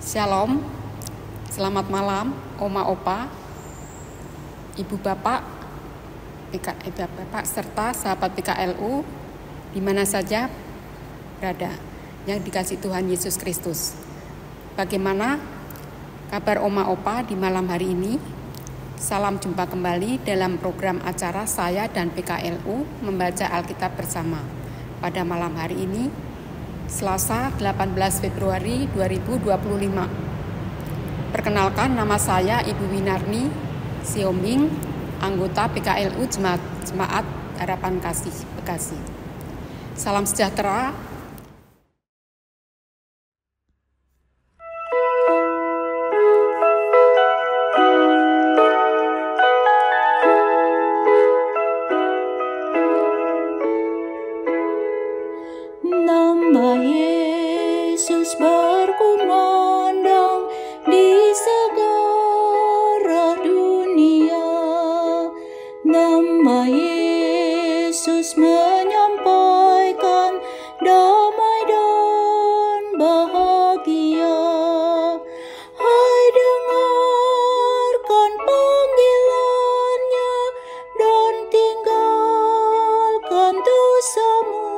Shalom, selamat malam, Oma Opa, Ibu Bapak, serta sahabat PKLU di mana saja berada yang dikasihi Tuhan Yesus Kristus. Bagaimana kabar Oma Opa di malam hari ini? Salam jumpa kembali dalam program acara saya dan PKLU membaca Alkitab bersama pada malam hari ini, Selasa 18 Februari 2025. Perkenalkan, nama saya Ibu Winarni Siombing, anggota PKLU Jemaat Harapan Kasih Bekasi. Salam sejahtera. Nama Yesus berkumandang di segala dunia. Nama Yesus menyampaikan damai dan bahagia. Hai, dengarkan panggilannya dan tinggalkan dosamu.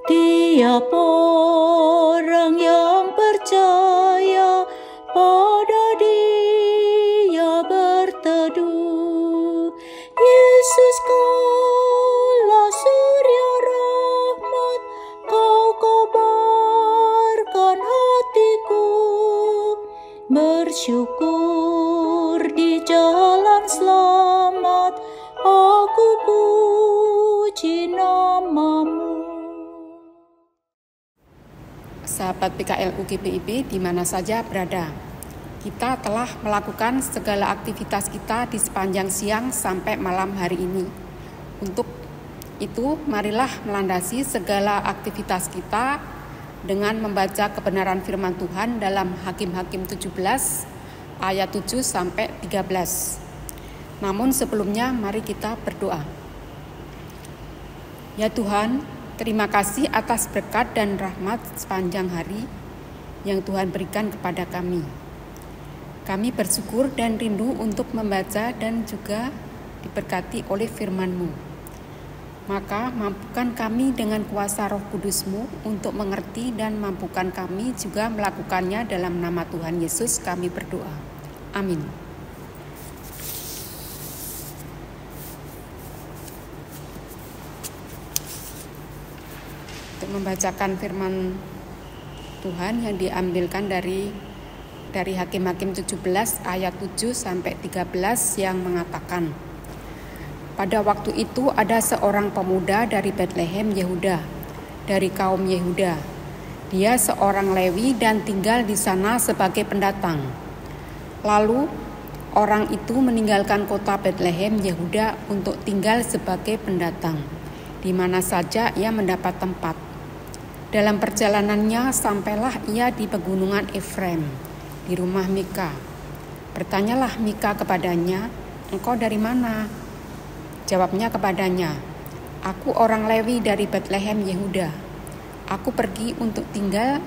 Tiap orang yang percaya pada Dia berteduh. Yesus kaulah surya rahmat, Kau kobarkan hatiku. Bersyukur di jalan selamat, aku puji nama-Mu. Sahabat PKLU GPIB di mana saja berada, kita telah melakukan segala aktivitas kita di sepanjang siang sampai malam hari ini. Untuk itu, marilah melandasi segala aktivitas kita dengan membaca kebenaran firman Tuhan dalam Hakim-Hakim 17 ayat 7 sampai 13. Namun sebelumnya mari kita berdoa. Ya Tuhan, terima kasih atas berkat dan rahmat sepanjang hari yang Tuhan berikan kepada kami. Kami bersyukur dan rindu untuk membaca dan juga diberkati oleh firman-Mu. Maka mampukan kami dengan kuasa Roh Kudus-Mu untuk mengerti dan mampukan kami juga melakukannya dalam nama Tuhan Yesus kami berdoa. Amin. Untuk membacakan firman Tuhan yang diambilkan dari Hakim-Hakim 17 ayat 7 sampai 13 yang mengatakan, pada waktu itu ada seorang pemuda dari Betlehem Yehuda, dari kaum Yehuda. Dia seorang Lewi dan tinggal di sana sebagai pendatang. Lalu orang itu meninggalkan kota Betlehem Yehuda untuk tinggal sebagai pendatang, di mana saja ia mendapat tempat. Dalam perjalanannya sampailah ia di pegunungan Efraim, di rumah Mika. Bertanyalah Mika kepadanya, engkau dari mana? Jawabnya kepadanya, aku orang Lewi dari Betlehem Yehuda. Aku pergi untuk tinggal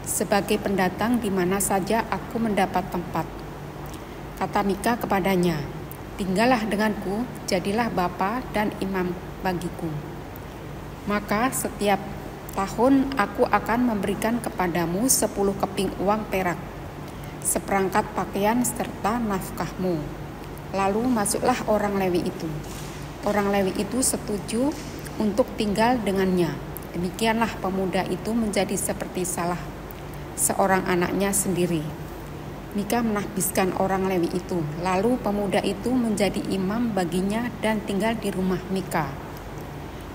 sebagai pendatang di mana saja aku mendapat tempat. Kata Mika kepadanya, tinggallah denganku, jadilah bapa dan imam bagiku. Maka setiap tahun aku akan memberikan kepadamu 10 keping uang perak, seperangkat pakaian serta nafkahmu. Lalu masuklah orang Lewi itu. Orang Lewi itu setuju untuk tinggal dengannya. Demikianlah pemuda itu menjadi seperti salah seorang anaknya sendiri. Mika menahbiskan orang Lewi itu. Lalu pemuda itu menjadi imam baginya dan tinggal di rumah Mika.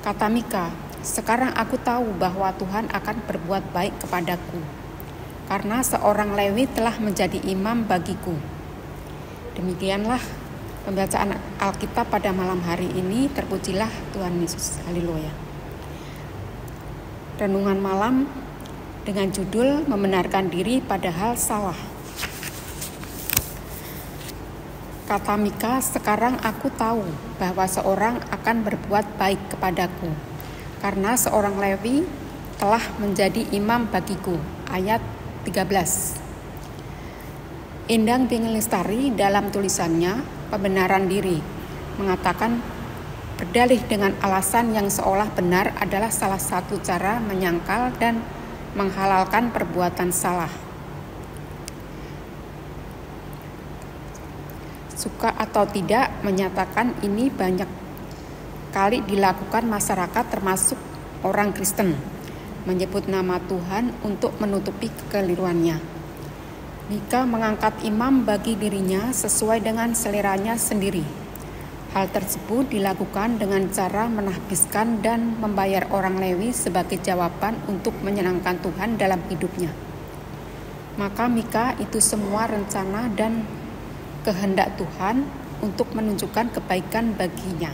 Kata Mika, sekarang aku tahu bahwa Tuhan akan berbuat baik kepadaku, karena seorang Lewi telah menjadi imam bagiku. Demikianlah pembacaan Alkitab pada malam hari ini. Terpujilah Tuhan Yesus. Haleluya. Renungan malam dengan judul membenarkan diri padahal salah. Kata Mika, sekarang aku tahu bahwa seorang akan berbuat baik kepadaku, karena seorang Lewi telah menjadi imam bagiku. Ayat 13. Endang Bingel Lestari dalam tulisannya Pembenaran Diri mengatakan berdalih dengan alasan yang seolah benar adalah salah satu cara menyangkal dan menghalalkan perbuatan salah. Suka atau tidak, menyatakan ini banyak kali dilakukan masyarakat termasuk orang Kristen, menyebut nama Tuhan untuk menutupi kekeliruannya. Mika mengangkat imam bagi dirinya sesuai dengan seleranya sendiri. Hal tersebut dilakukan dengan cara menahbiskan dan membayar orang Lewi sebagai jawaban untuk menyenangkan Tuhan dalam hidupnya. Maka Mika itu semua rencana dan kehendak Tuhan untuk menunjukkan kebaikan baginya.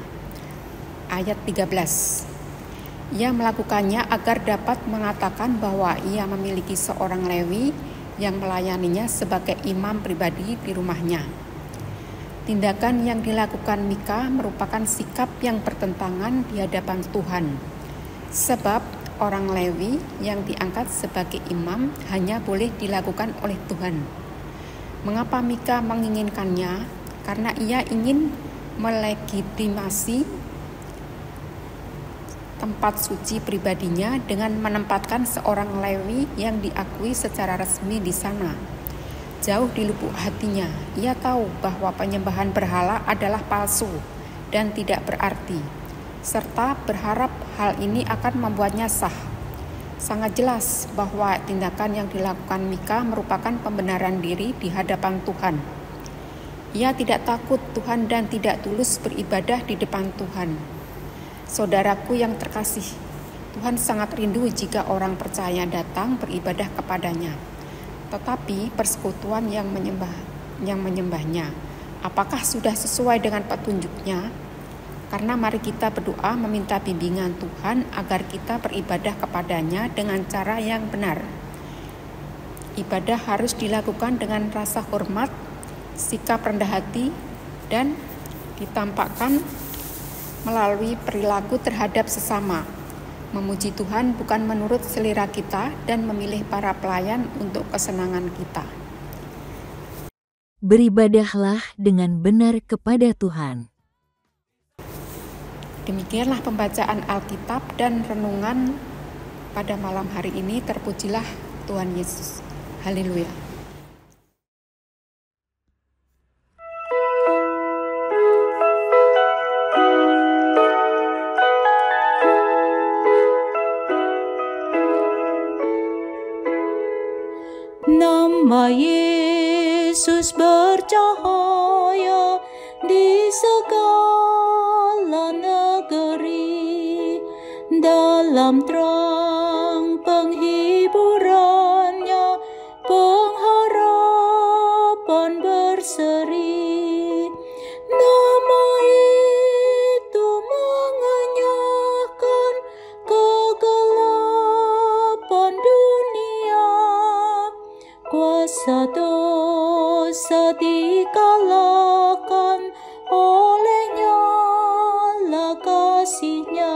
Ayat 13. Ia melakukannya agar dapat mengatakan bahwa ia memiliki seorang Lewi yang melayaninya sebagai imam pribadi di rumahnya. Tindakan yang dilakukan Mika merupakan sikap yang bertentangan di hadapan Tuhan. Sebab orang Lewi yang diangkat sebagai imam hanya boleh dilakukan oleh Tuhan. Mengapa Mika menginginkannya? Karena ia ingin melegitimasi tempat suci pribadinya dengan menempatkan seorang Lewi yang diakui secara resmi di sana. Jauh di lubuk hatinya, ia tahu bahwa penyembahan berhala adalah palsu dan tidak berarti, serta berharap hal ini akan membuatnya sah. Sangat jelas bahwa tindakan yang dilakukan Mika merupakan pembenaran diri di hadapan Tuhan. Ia tidak takut Tuhan dan tidak tulus beribadah di depan Tuhan. Saudaraku yang terkasih, Tuhan sangat rindu jika orang percaya datang beribadah kepadanya. Tetapi persekutuan yang menyembahnya, apakah sudah sesuai dengan petunjuknya? Karena mari kita berdoa meminta bimbingan Tuhan agar kita beribadah kepadanya dengan cara yang benar. Ibadah harus dilakukan dengan rasa hormat, sikap rendah hati, dan ditampakkan melalui perilaku terhadap sesama. Memuji Tuhan bukan menurut selera kita dan memilih para pelayan untuk kesenangan kita. Beribadahlah dengan benar kepada Tuhan. Demikianlah pembacaan Alkitab dan renungan pada malam hari ini. Terpujilah Tuhan Yesus. Haleluya. Nama Yesus bercahaya di segala negeri, dalam terang penghiburannya pengharapan berseri. Nama itu mengenyahkan kegelapan dunia, kuasa dosa dikalahkan olehnya lah kasih-Nya.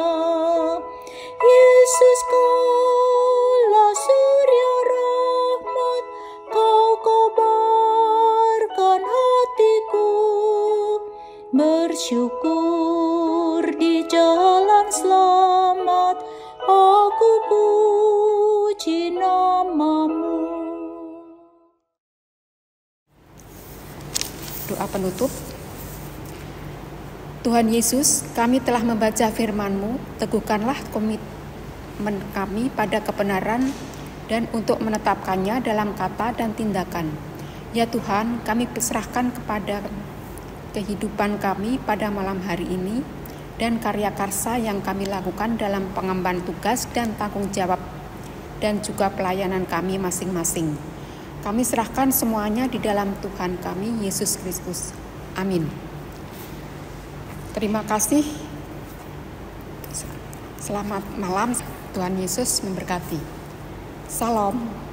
Yesus kaulah surya rahmat, Kau kobarkan hatiku. Bersyukur di jalan selamat, aku puji nama-Mu. Doa penutup. Tuhan Yesus, kami telah membaca firman-Mu, teguhkanlah komitmen kami pada kebenaran dan untuk menetapkannya dalam kata dan tindakan. Ya Tuhan, kami serahkan kepada kehidupan kami pada malam hari ini dan karya karsa yang kami lakukan dalam pengemban tugas dan tanggung jawab dan juga pelayanan kami masing-masing. Kami serahkan semuanya di dalam Tuhan kami, Yesus Kristus. Amin. Terima kasih. Selamat malam. Tuhan Yesus memberkati. Salam.